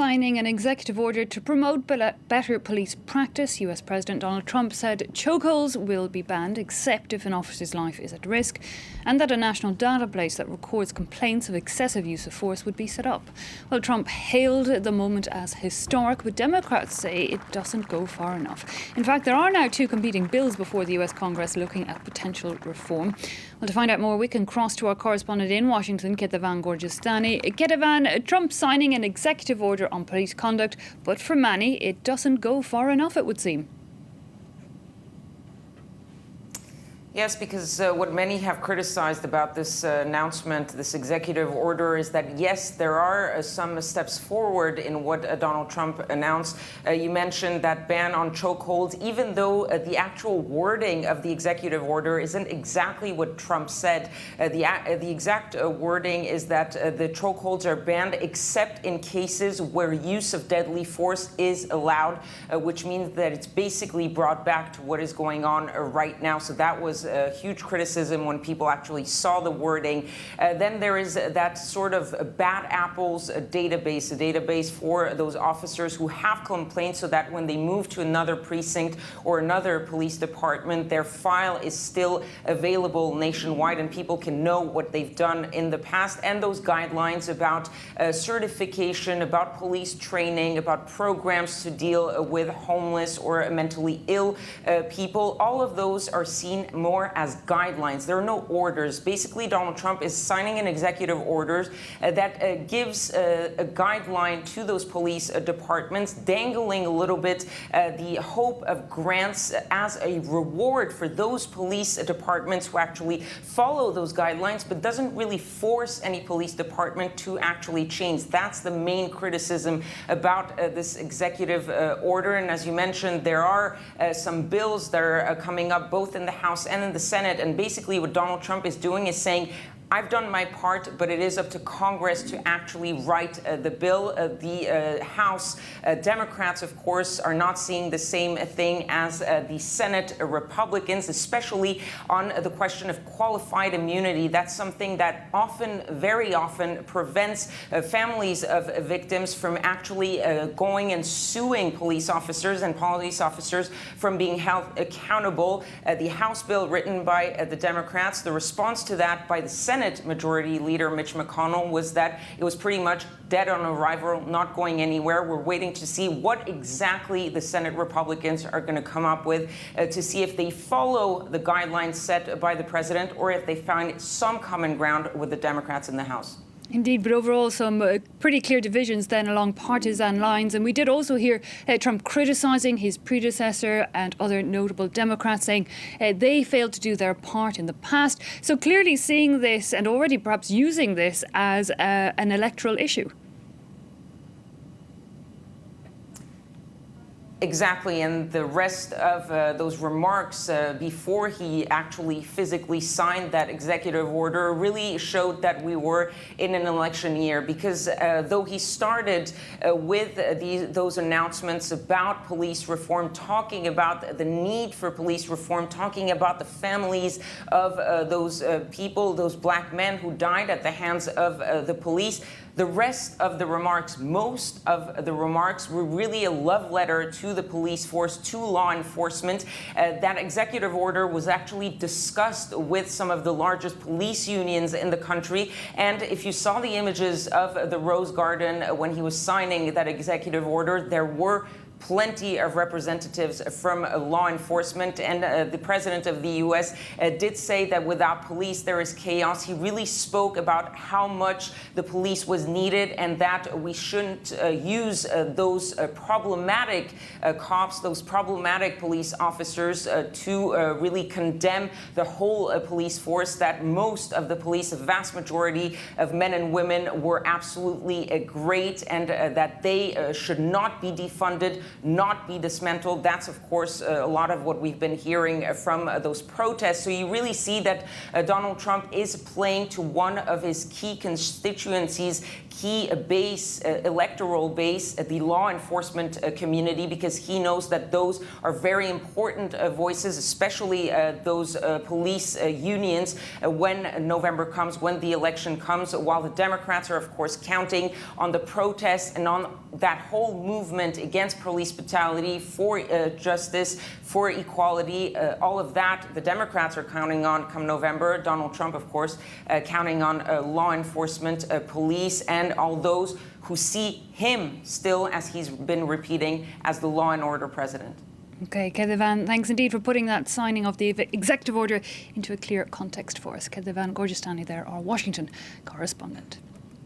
signing an executive order to promote better police practice. US President Donald Trump said chokeholds will be banned except if an officer's life is at risk, and that a national database that records complaints of excessive use of force would be set up. Well, Trump hailed the moment as historic, but Democrats say it doesn't go far enough. In fact, there are now two competing bills before the US Congress looking at potential reform. Well, to find out more, we can cross to our correspondent in Washington, Kethevane Gorjestani. Kethevane, Trump signing an executive order on police conduct, but for many, it doesn't go far enough, it would seem. Yes, because what many have criticized about this announcement, this executive order, is that, yes, there are some steps forward in what Donald Trump announced. You mentioned that ban on chokeholds, even though the actual wording of the executive order isn't exactly what Trump said. The exact wording is that the chokeholds are banned except in cases where use of deadly force is allowed, which means that it's basically brought back to what is going on right now. So that was a huge criticism when people actually saw the wording. Then there is that sort of bad apples database, a database for those officers who have complaints, so that when they move to another precinct or another police department, their file is still available nationwide and people can know what they've done in the past. And those guidelines about certification, about police training, about programs to deal with homeless or mentally ill people, all of those are seen more as guidelines. There are no orders. Basically, Donald Trump is signing an executive order that gives a guideline to those police departments, dangling a little bit the hope of grants as a reward for those police departments who actually follow those guidelines, but doesn't really force any police department to actually change. That's the main criticism about this executive order. And as you mentioned, there are some bills that are coming up both in the House and in the Senate. And basically what Donald Trump is doing is saying, I've done my part, but it is up to Congress to actually write the bill. The House Democrats, of course, are not seeing the same thing as the Senate Republicans, especially on the question of qualified immunity. That's something that often, very often, prevents families of victims from actually going and suing police officers and police officers from being held accountable. The House bill written by the Democrats, the response to that by the Senate Majority Leader Mitch McConnell was that it was pretty much dead on arrival, not going anywhere. We're waiting to see what exactly the Senate Republicans are going to come up with to see if they follow the guidelines set by the president or if they find some common ground with the Democrats in the House. Indeed, but overall some pretty clear divisions then along partisan lines. And we did also hear Trump criticising his predecessor and other notable Democrats, saying they failed to do their part in the past. So clearly seeing this and already perhaps using this as an electoral issue. Exactly, and the rest of those remarks before he actually physically signed that executive order really showed that we were in an election year, because though he started with those announcements about police reform, talking about the need for police reform, talking about the families of those people, those black men who died at the hands of the police, the rest of the remarks, most of the remarks, were really a love letter to the police force, to law enforcement. That executive order was actually discussed with some of the largest police unions in the country. And if you saw the images of the Rose Garden when he was signing that executive order, there were plenty of representatives from law enforcement. And the president of the U.S. Did say that without police, there is chaos. He really spoke about how much the police was needed and that we shouldn't use those problematic cops, those problematic police officers to really condemn the whole police force, that most of the police, a vast majority of men and women, were absolutely great, and that they should not be defunded not be dismantled. That's, of course, a lot of what we've been hearing from those protests. So you really see that Donald Trump is playing to one of his key constituencies, key base, electoral base, the law enforcement community, because he knows that those are very important voices, especially those police unions when November comes, when the election comes, while the Democrats are, of course, counting on the protests and on that whole movement against police brutality, for justice, for equality. All of that the Democrats are counting on come November. Donald Trump, of course, counting on law enforcement, police, and all those who see him still, as he's been repeating, as the law and order president. Okay, Kethevane, thanks indeed for putting that signing of the executive order into a clear context for us. Kethevane Gorjestani there, our Washington correspondent.